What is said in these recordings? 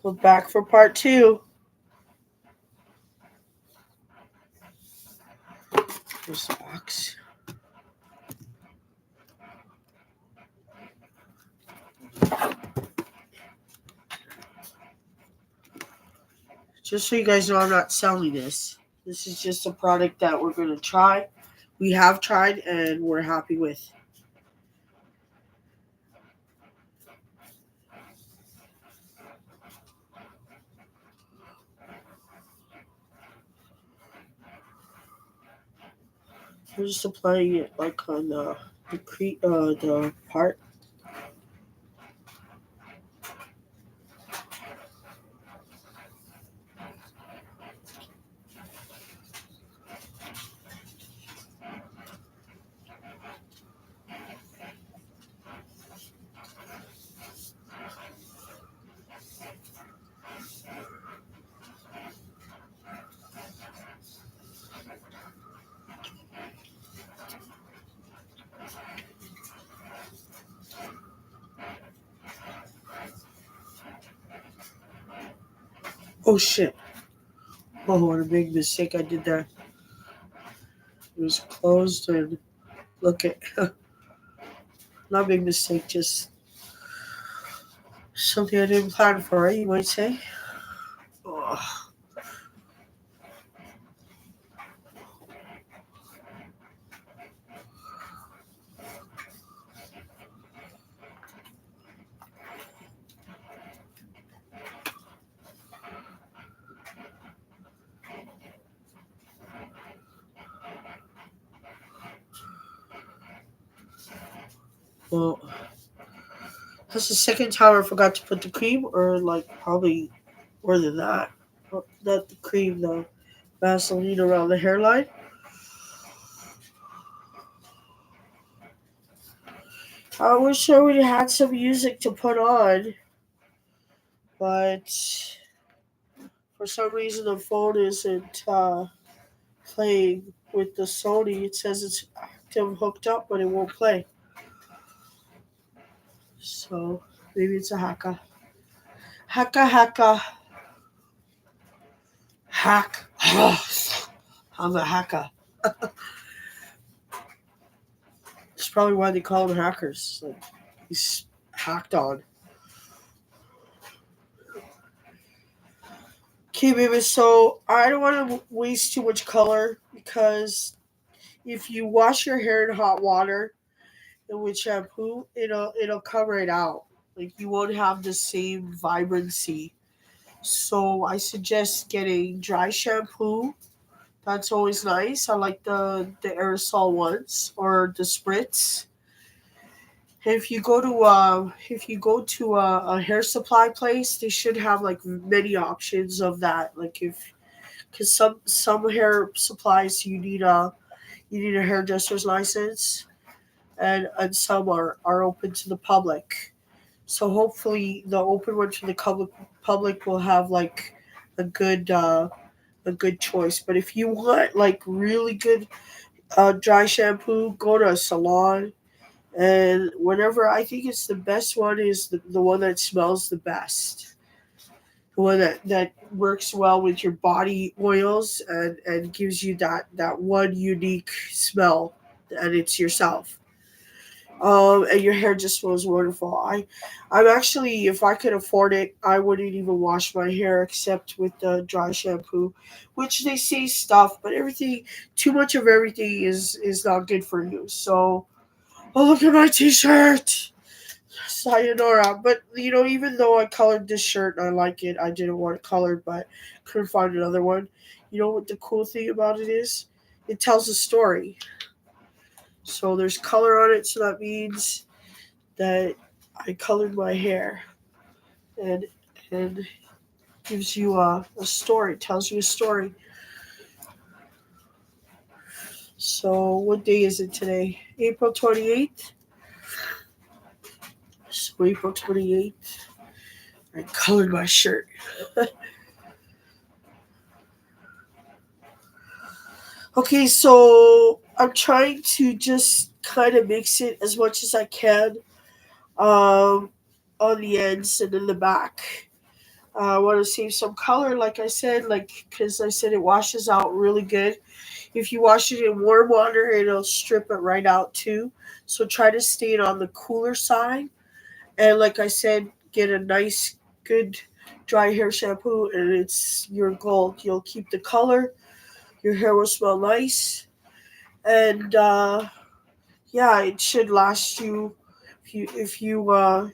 We're back for part two. Here's the box. Just so you guys know, I'm not selling this. This is just a product that we're going to try. We have tried and we're happy with. We're just applying it like on the part. Oh shit. Oh, what a big mistake I did there. It was closed and look at. Not a big mistake, just something I didn't plan for, right? You might say. Oh. Well, that's the second time I forgot to put the cream, or like probably more than that. Not the cream, the Vaseline around the hairline. I wish I would have had some music to put on, but for some reason the phone isn't playing with the Sony. It says it's active hooked up, but it won't play. So maybe it's a hacker. Hacker, hacker. Hack. I'm a hacker. That's probably why they call them hackers. Like, he's hacked on. Okay, baby, so I don't want to waste too much color because if you wash your hair in hot water and with shampoo, it'll cover it out. Like you won't have the same vibrancy. So I suggest getting dry shampoo. That's always nice. I like the aerosol ones or the spritz. If you go to a hair supply place, they should have like many options of that. Like if because some hair supplies you need a hairdresser's license, and some are open to the public. So hopefully the open one to the public will have like a good uh, a good choice. But if you want like really good dry shampoo, go to a salon. And whenever I think it's the best one is the one that smells the best. The one that works well with your body oils and gives you that one unique smell, and it's yourself. And your hair just smells wonderful. I'm actually, if I could afford it, I wouldn't even wash my hair except with the dry shampoo, which they say stuff, but everything, too much of everything is not good for you. So, oh look at my t-shirt, sayonara. But even though I colored this shirt and I like it, I didn't want it colored, but couldn't find another one. You know what the cool thing about it is? It tells a story. So there's color on it, so that means that I colored my hair, and and gives you a story, tells you a story. So what day is it today? April 28th. So April 28th, I colored my shirt. Okay, so I'm trying to just kind of mix it as much as I can, um, on the ends and in the back. I want to save some color, like I said, like because I said it washes out really good. If you wash it in warm water, it'll strip it right out too. So try to stay it on the cooler side. And like I said, get a nice, good dry hair shampoo, and it's your gold. You'll keep the color. Your hair will smell nice, and yeah, it should last you if you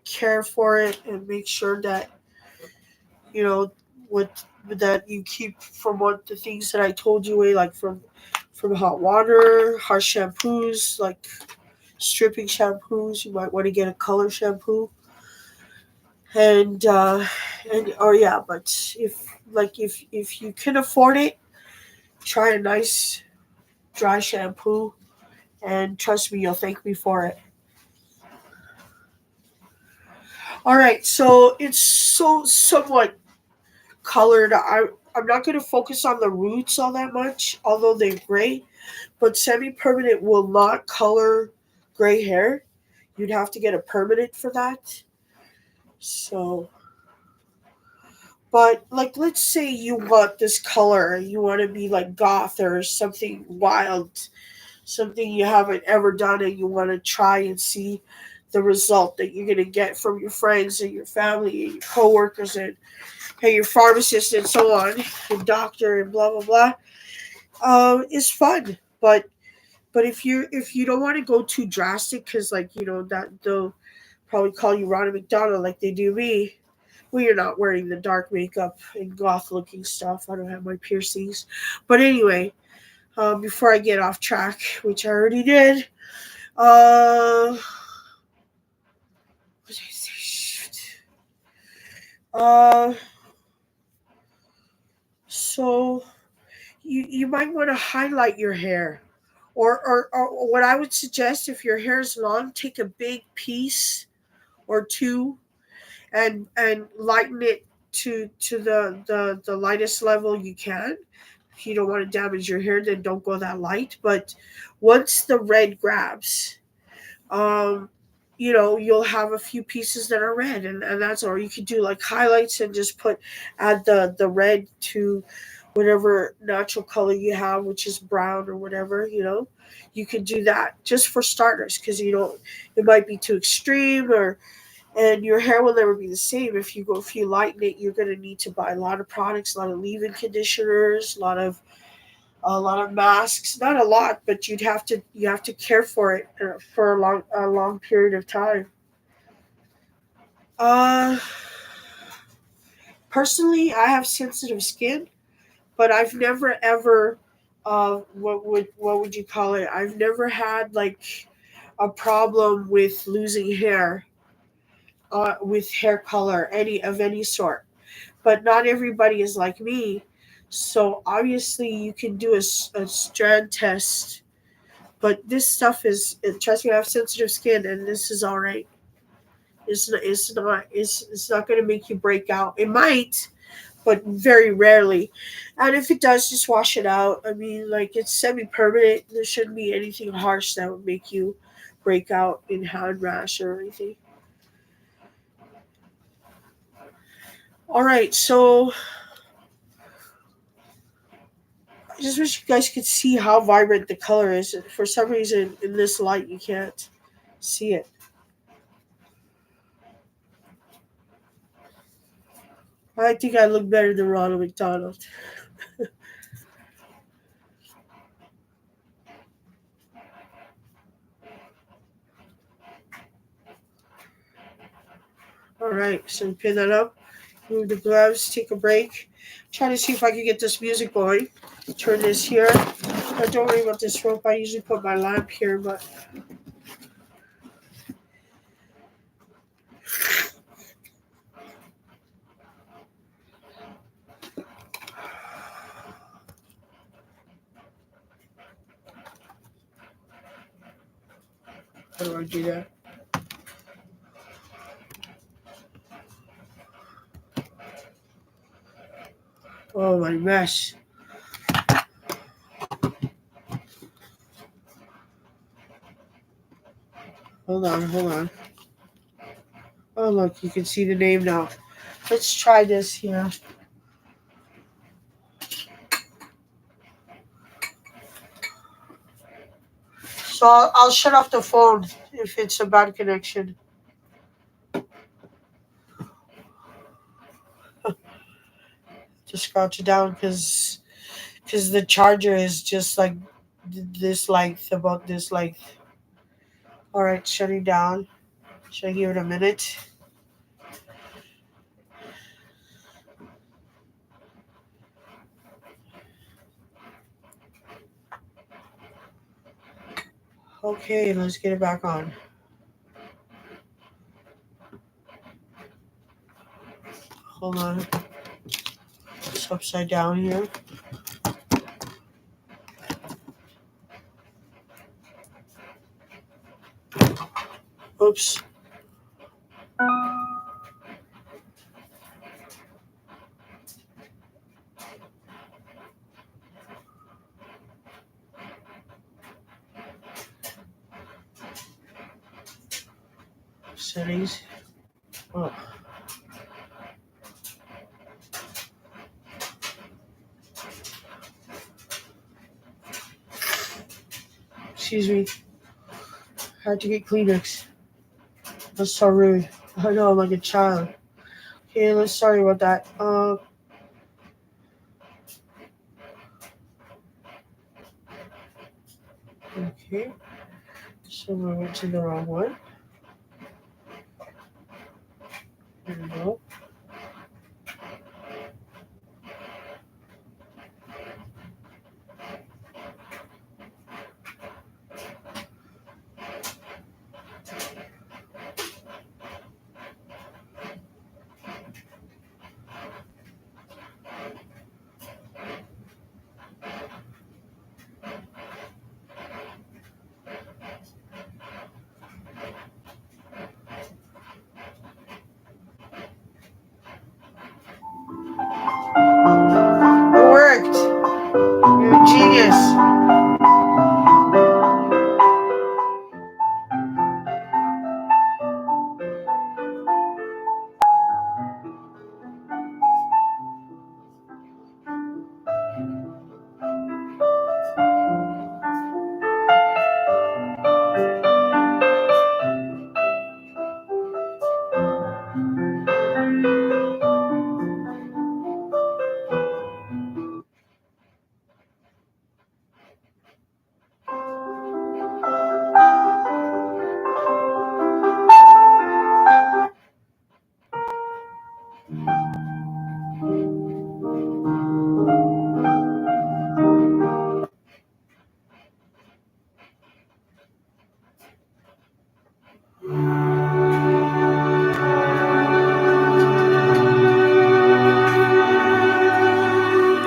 care for it and make sure that you know what that you keep from what the things that I told you away, like from hot water, harsh shampoos, like stripping shampoos. You might want to get a color shampoo, and or yeah, but if you can afford it, try a nice dry shampoo, and trust me, you'll thank me for it. All right, so it's so somewhat colored. I'm not going to focus on the roots all that much, although they're great. But semi-permanent will not color gray hair. You'd have to get a permanent for that. So, but like, let's say you want this color, you want to be like goth or something wild, something you haven't ever done, and you want to try and see the result that you're going to get from your friends and your family and your coworkers and your pharmacist and so on, your doctor and blah blah blah. Is fun, but if you don't want to go too drastic, because like that they'll probably call you Ronald McDonald like they do me. Well, you're not wearing the dark makeup and goth looking stuff. I don't have my piercings, but anyway, before I get off track, which I already did, what did I say? Shoot. Uh, so you might want to highlight your hair. Or what I would suggest, if your hair is long, take a big piece or two and lighten it to the lightest level you can. If you don't want to damage your hair, then don't go that light. But once the red grabs, um, you'll have a few pieces that are red, and that's all. You could do like highlights and just add the red to whatever natural color you have, which is brown or whatever. You could do that just for starters, because it might be too extreme, or and your hair will never be the same if you lighten it. You're going to need to buy a lot of products, a lot of leave-in conditioners, a lot of masks. Not a lot, but you have to care for it for a long period of time. Uh, Personally, I have sensitive skin, but I've never ever what would you call it? I've never had like a problem with losing hair, with hair color any sort. But not everybody is like me. So obviously, you can do a strand test. But this stuff trust me, I have sensitive skin, and this is all right. It's not going to make you break out. It might, but very rarely. And if it does, just wash it out. I mean, like, it's semi-permanent. There shouldn't be anything harsh that would make you break out in hand rash or anything. All right, so I just wish you guys could see how vibrant the color is. For some reason, in this light, you can't see it. I think I look better than Ronald McDonald. All right, so pin that up. Move the gloves. Take a break. Try to see if I can get this music going. Turn this here. Don't worry about this rope. I usually put my lamp here, but how do I do that? Oh, my mess. Hold on, hold on. Oh, look, you can see the name now. Let's try this here. So I'll shut off the phone if it's a bad connection. Just scratch it down because the charger is just like this length, about this length. All right, shutting down. Should I give it a minute? Okay, let's get it back on. Hold on. It's upside down here. Oops. Settings. Oh. Excuse me. Had to get Kleenex. That's so rude. I know I'm like a child. Okay, let's sorry about that. Okay. So we went to the wrong one. There we go. It worked. You're a genius.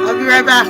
I'll be right back.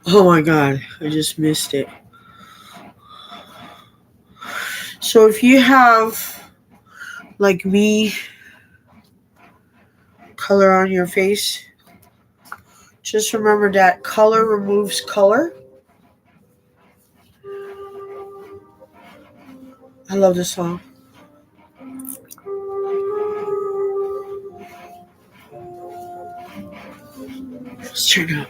Oh my god, I just missed it. So if you have, like me, color on your face, just remember that color removes color. I love this song. Let's turn it up.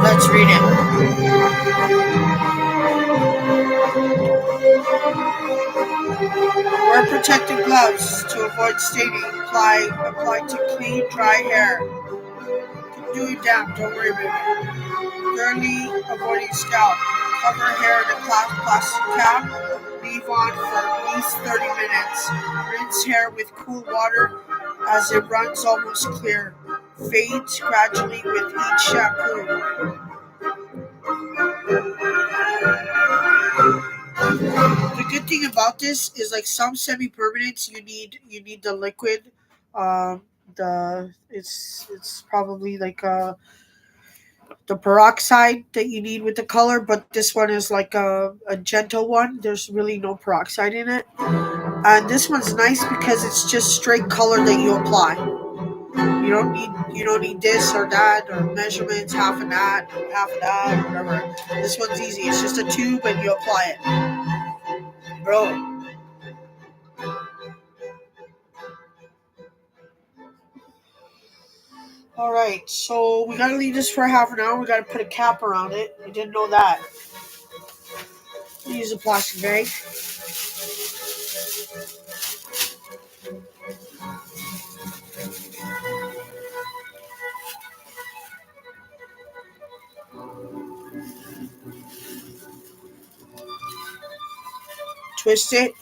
Let's read it. Wear protective gloves to avoid staining. Apply to clean, dry hair. Keep doing damp, don't worry about it. Thoroughly avoiding scalp. Cover hair in a plastic cap. Leave on for at least 30 minutes. Rinse hair with cool water as it runs almost clear. Fades gradually with each shampoo. The good thing about this is like some semi-permanents you need the liquid. The it's probably like the peroxide that you need with the color, but this one is like a gentle one. There's really no peroxide in it. And this one's nice because it's just straight color that you apply. You don't need this or that or measurements, half of that, or whatever. This one's easy. It's just a tube and you apply it. Bro. Alright, so we gotta leave this for half an hour. We gotta put a cap around it. I didn't know that. Use a plastic bag. Twist it.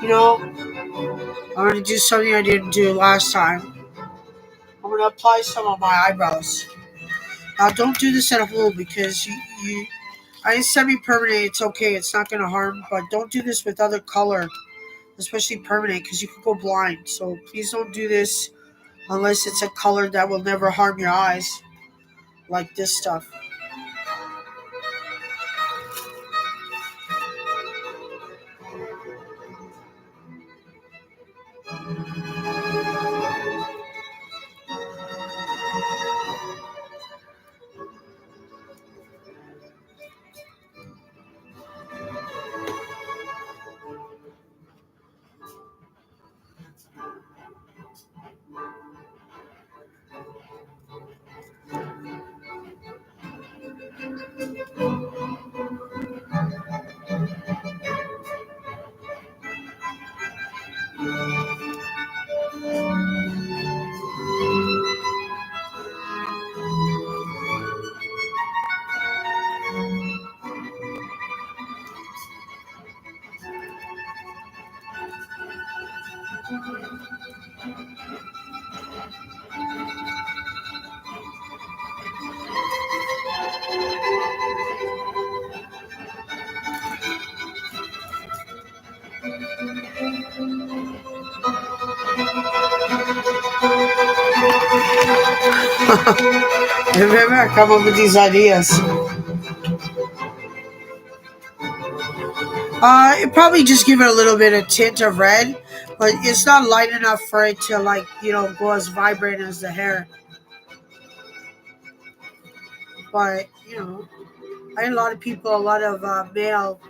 You know, I'm going to do something I didn't do last time. I'm going to apply some on my eyebrows. Now, don't do this at home because I semi-permanent. It's okay. It's not going to harm, but don't do this with other color, especially permanent, because you could go blind. So please don't do this unless it's a color that will never harm your eyes, like this stuff. Remember, I come up with these ideas. It probably just give it a little bit of tint of red, but it's not light enough for it to go as vibrant as the hair. But I had a lot of people, a lot of male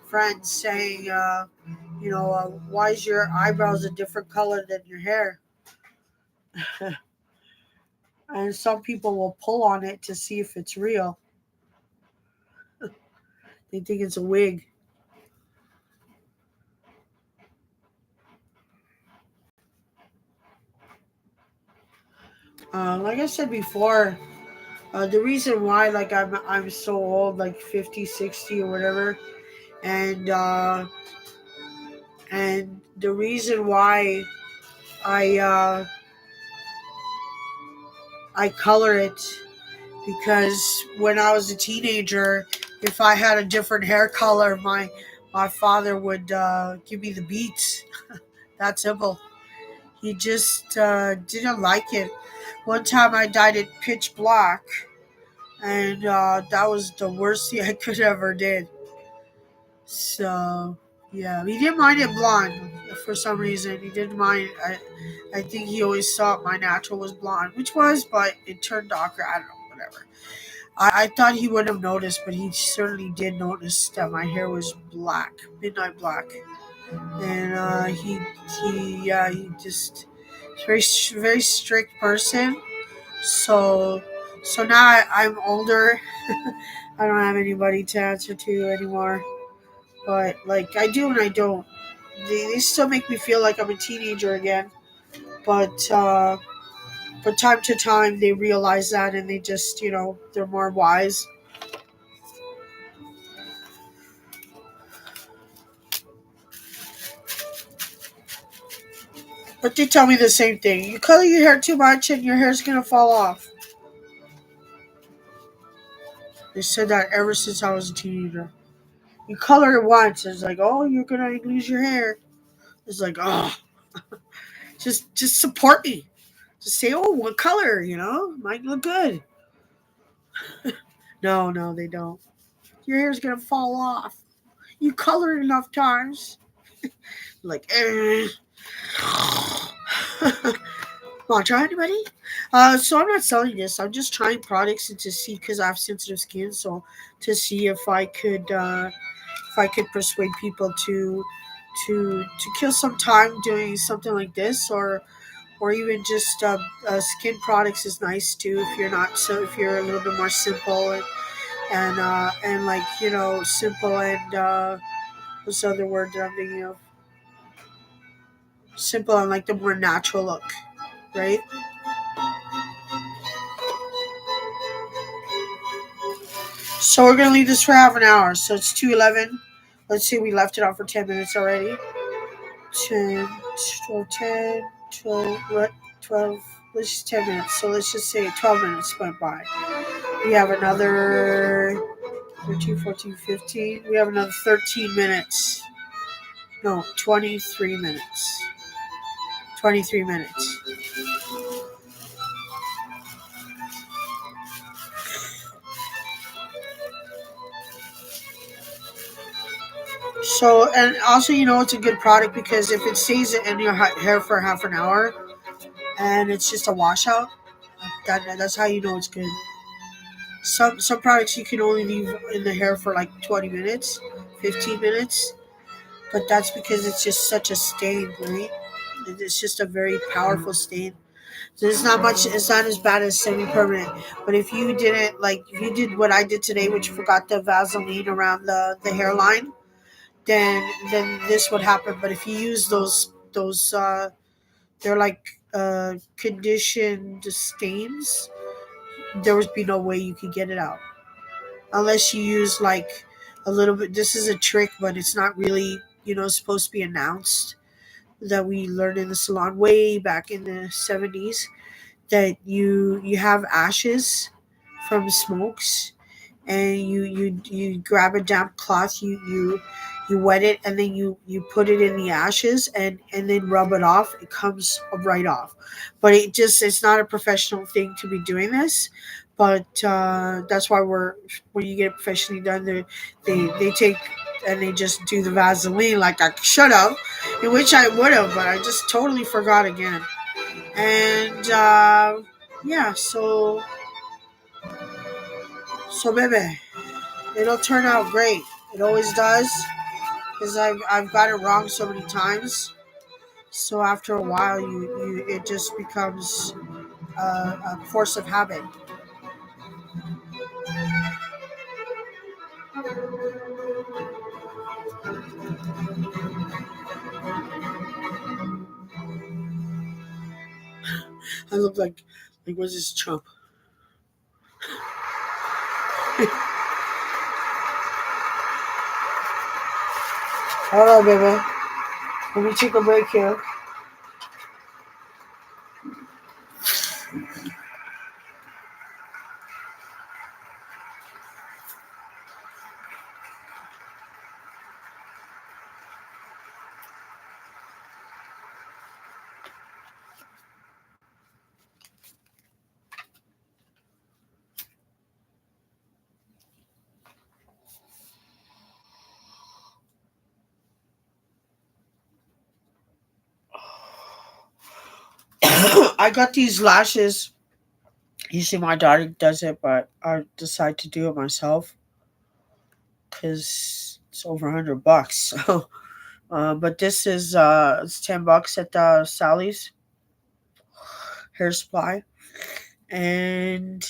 friends saying, why is your eyebrows a different color than your hair? And some people will pull on it to see if it's real. They think it's a wig. Like I said before, the reason why I'm so old, like 50, 60 or whatever, and the reason why I uh, I color it because when I was a teenager, if I had a different hair color, my father would give me the beats. That simple. He just didn't like it. One time I dyed it pitch black, and that was the worst thing I could ever did. So yeah, he didn't mind it blonde for some reason. He didn't mind. I think he always thought my natural was blonde, which was, but it turned darker. I don't know, whatever. I thought he would have noticed, but he certainly did notice that my hair was black, midnight black, and he just very very strict person. So now I'm older. I don't have anybody to answer to anymore. But like I do and I don't. They still make me feel like I'm a teenager again. But from time to time they realize that and they just they're more wise. But they tell me the same thing. You color your hair too much and your hair's gonna fall off. They said that ever since I was a teenager. You color it once, it's like, oh, you're gonna lose your hair. It's like, oh, just support me. Just say, oh, what color? Might look good. No, no, they don't. Your hair's gonna fall off. You color it enough times. Like, want to try anybody? So I'm not selling this. I'm just trying products and to see because I have sensitive skin. So to see if I could persuade people to kill some time doing something like this, or even just skin products is nice too. If you're not so if you're a little bit more simple and like simple and what's the other word that I'm thinking of? Simple and like the more natural look, right? So we're gonna leave this for half an hour. So it's 2:11. Let's see, we left it on for 10 minutes already. 10, 12, 10, 12, what? 12, let's just 10 minutes. So let's just say 12 minutes went by. We have another 13, 14, 15. We have another 13 minutes. No, 23 minutes. 23 minutes. So, and also, it's a good product because if it stays in your hair for half an hour and it's just a washout, that's how you know it's good. Some products you can only leave in the hair for like 20 minutes, 15 minutes, but that's because it's just such a stain, right? It's just a very powerful stain. So it's not much. It's not as bad as semi-permanent. But if you did what I did today, which forgot the Vaseline around the hairline, then this would happen. But if you use those they're like conditioned stains, there would be no way you could get it out unless you use like a little bit. This is a trick, but it's not really supposed to be announced, that we learned in the salon way back in the 70s, that you have ashes from smokes, and you grab a damp cloth, you wet it, and then you put it in the ashes, and then rub it off. It comes right off. But it's not a professional thing to be doing this. But that's why when you get it professionally done, they take and they just do the Vaseline like I should have, in which I would have, but I just totally forgot again. And yeah, so baby, it'll turn out great. It always does, because I've got it wrong so many times. So after a while, you it just becomes a force of habit. I look like what's this Trump? Hold on, baby. Let me take a break here. I got these lashes. Usually my daughter does it, but I decide to do it myself because it's over $100. So, but this is it's $10 at the Sally's hair supply, and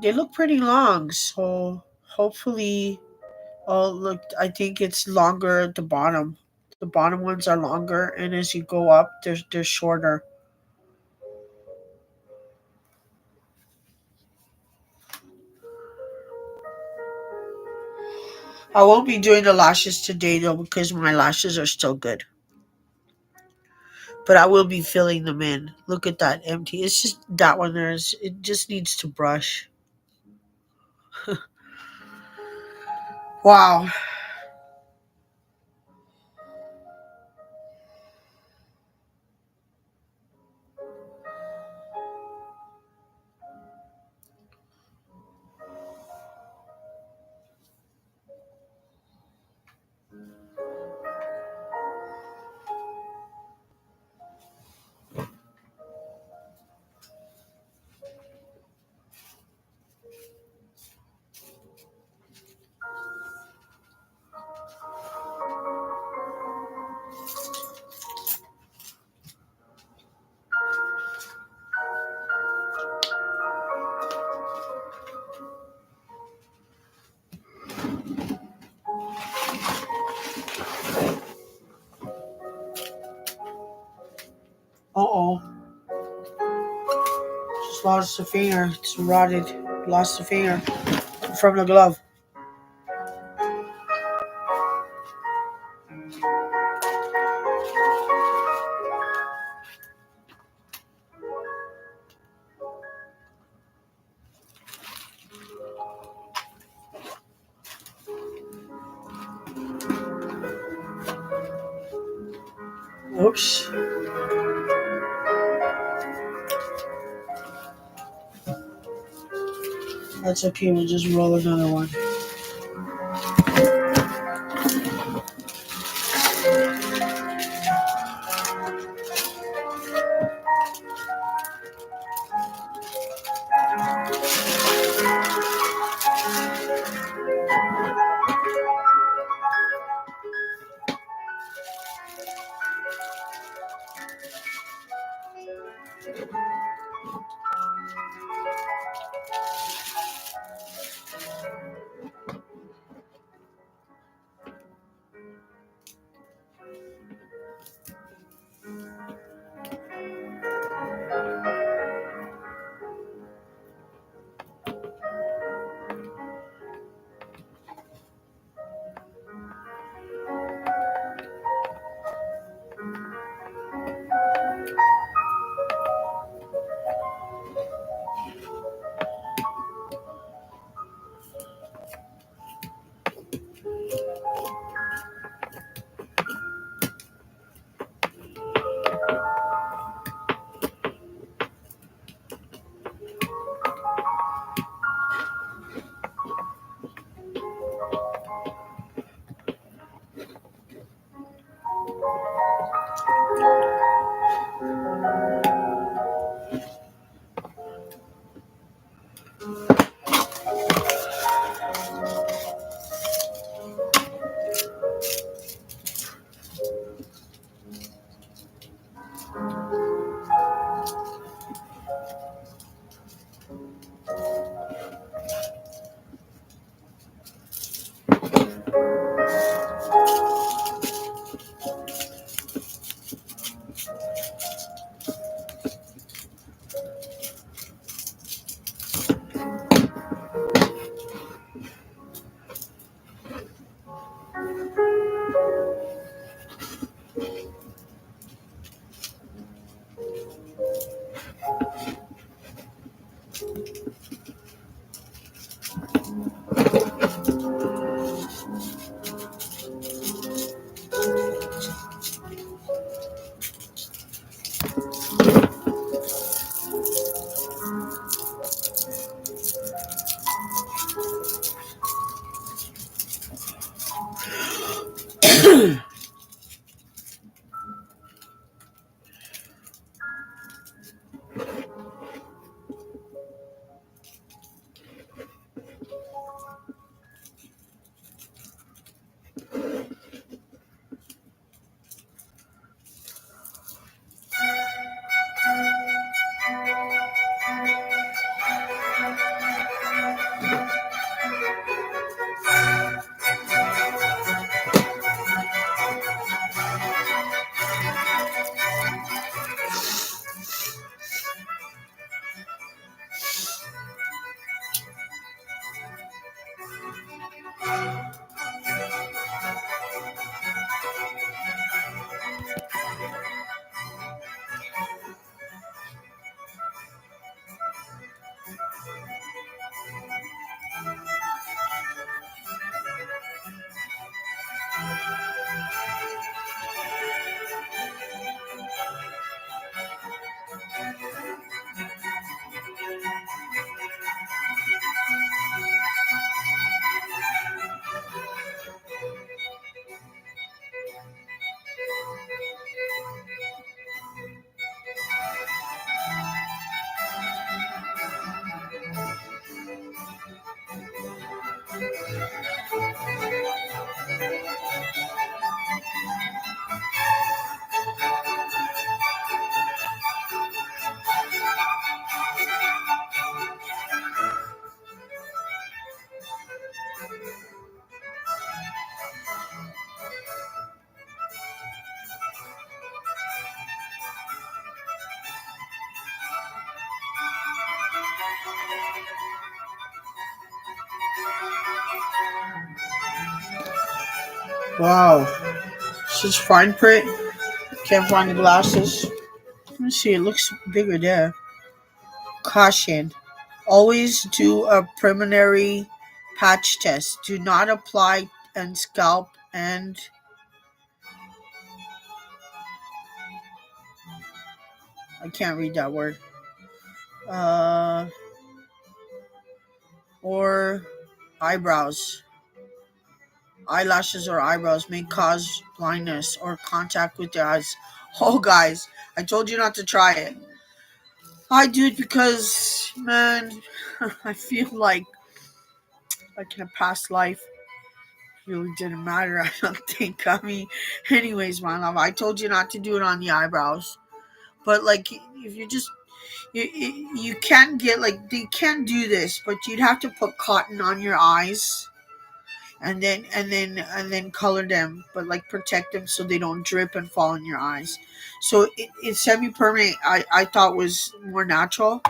they look pretty long. So hopefully, oh look, I think it's longer at the bottom. The bottom ones are longer, and as you go up, they're shorter. I won't be doing the lashes today though because my lashes are still good. But I will be filling them in. Look at that empty. It's just that one there is. It just needs to brush. Wow. Uh oh. Just lost a finger. It's rotted. Lost a finger from the glove. Oops. That's okay. We'll just roll another one. Wow. This is fine print. Can't find the glasses. Let me see. It looks bigger there. Caution. Always do a preliminary patch test. Do not apply and scalp and I can't read that word. Uh, or eyebrows. Eyelashes or eyebrows may cause blindness or contact with the eyes. Oh, guys, I told you not to try it. I do it because, man, I feel like in a past life really didn't matter. I don't think. I mean, anyways, my love, I told you not to do it on the eyebrows. But like, if you just you can get like they can do this, but you'd have to put cotton on your eyes and then color them, but like protect them so they don't drip and fall in your eyes. So it's semi-permanent. I thought was more natural,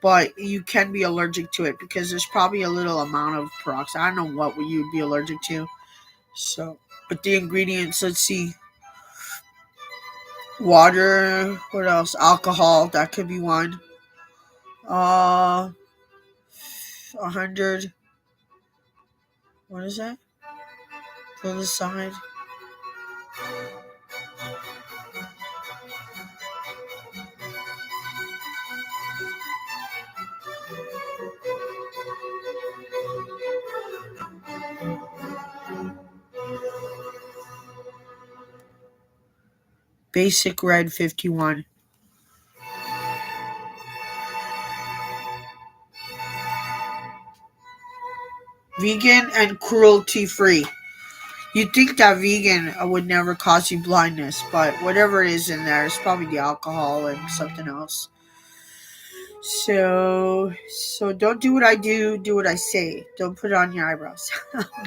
but you can be allergic to it because there's probably a little amount of peroxide. I don't know what you'd be allergic to. So, but the ingredients, let's see, water. What else? Alcohol. That could be one. 100. What is that? To the side. Basic red 51. Vegan and cruelty free. You'd think that vegan would never cause you blindness, but whatever it is in there, it's probably the alcohol and something else. So don't do what I do. Do what I say. Don't put it on your eyebrows,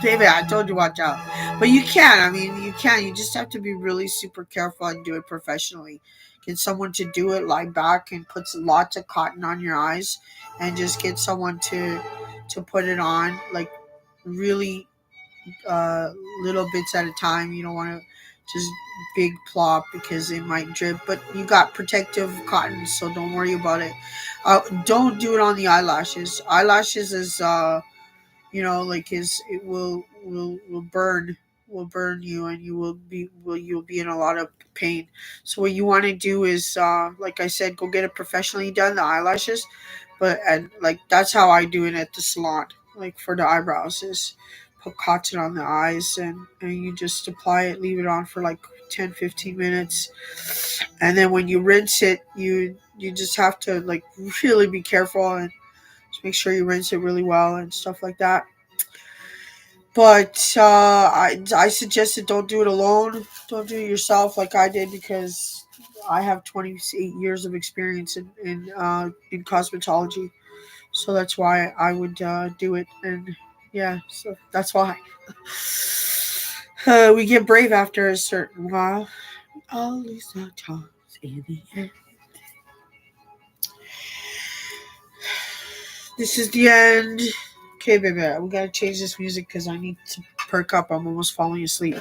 baby. I told you watch out, but you can. I mean, you can. You just have to be really super careful and do it professionally. Get someone to do it, lie back and put lots of cotton on your eyes, and just get someone to put it on like really little bits at a time. You don't want to just big plop because it might drip, but you got protective cotton, so don't worry about it. Don't do it on the eyelashes. Eyelashes is like is it will burn you, and you'll be in a lot of pain. So what you want to do is like I said, go get it professionally done, the eyelashes. But and like that's how I do it at the salon. Like for the eyebrows is put cotton on the eyes, and you just apply it, leave it on for like 10-15 minutes, and then when you rinse it, you just have to like really be careful and just make sure you rinse it really well and stuff like that. But I suggested don't do it alone. Don't do it yourself like I did because I have 28 years of experience in cosmetology. So that's why I would do it. And yeah, so that's why. We get brave after a certain while. All these times in the end. This is the end. Okay, baby, we gotta change this music because I need to perk up. I'm almost falling asleep.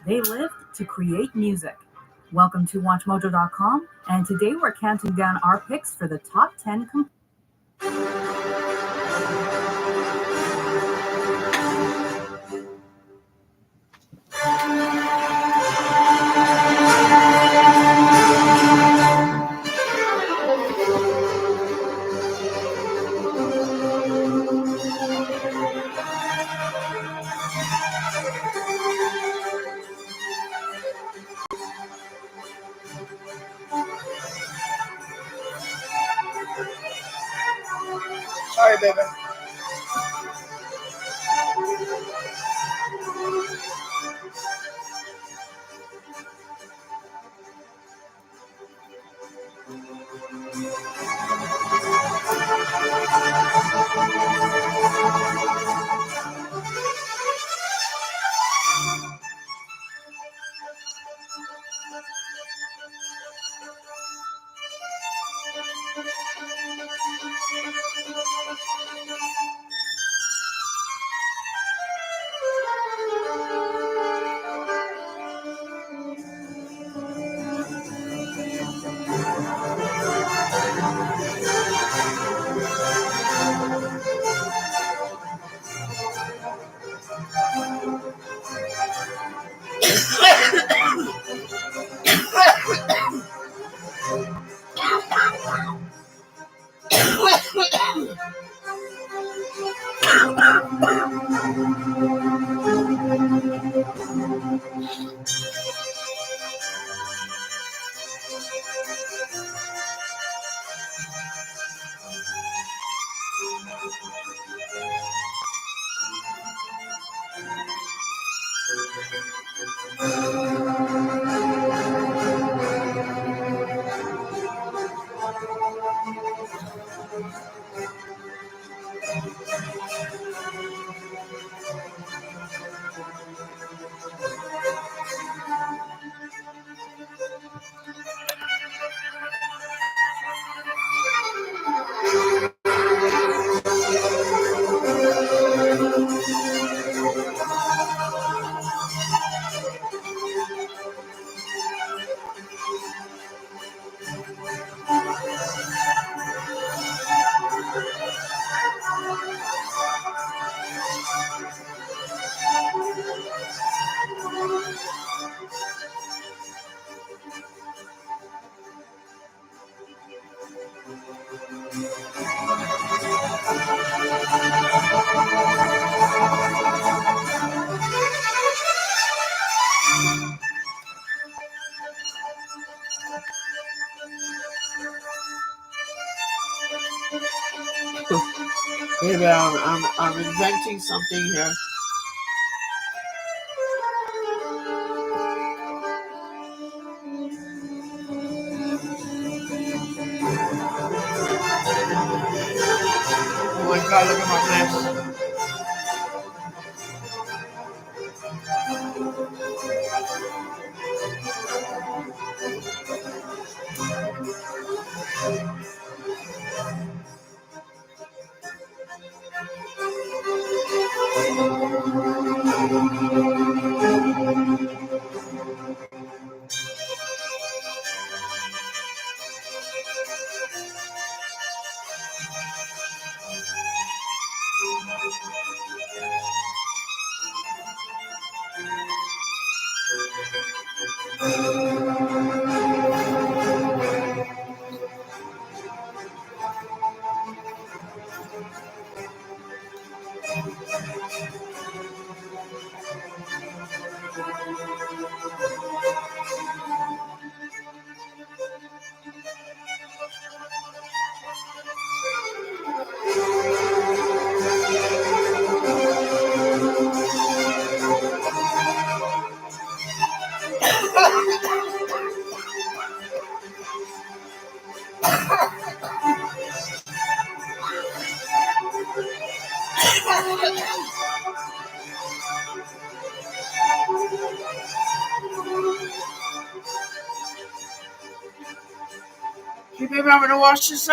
They lived to create music. Welcome to WatchMojo.com, and today we're counting down our picks for the top 10 Sorry, baby. Maybe I'm inventing something here. Oh my God, look at my mess. Okay, baby, I'm gonna wash this up.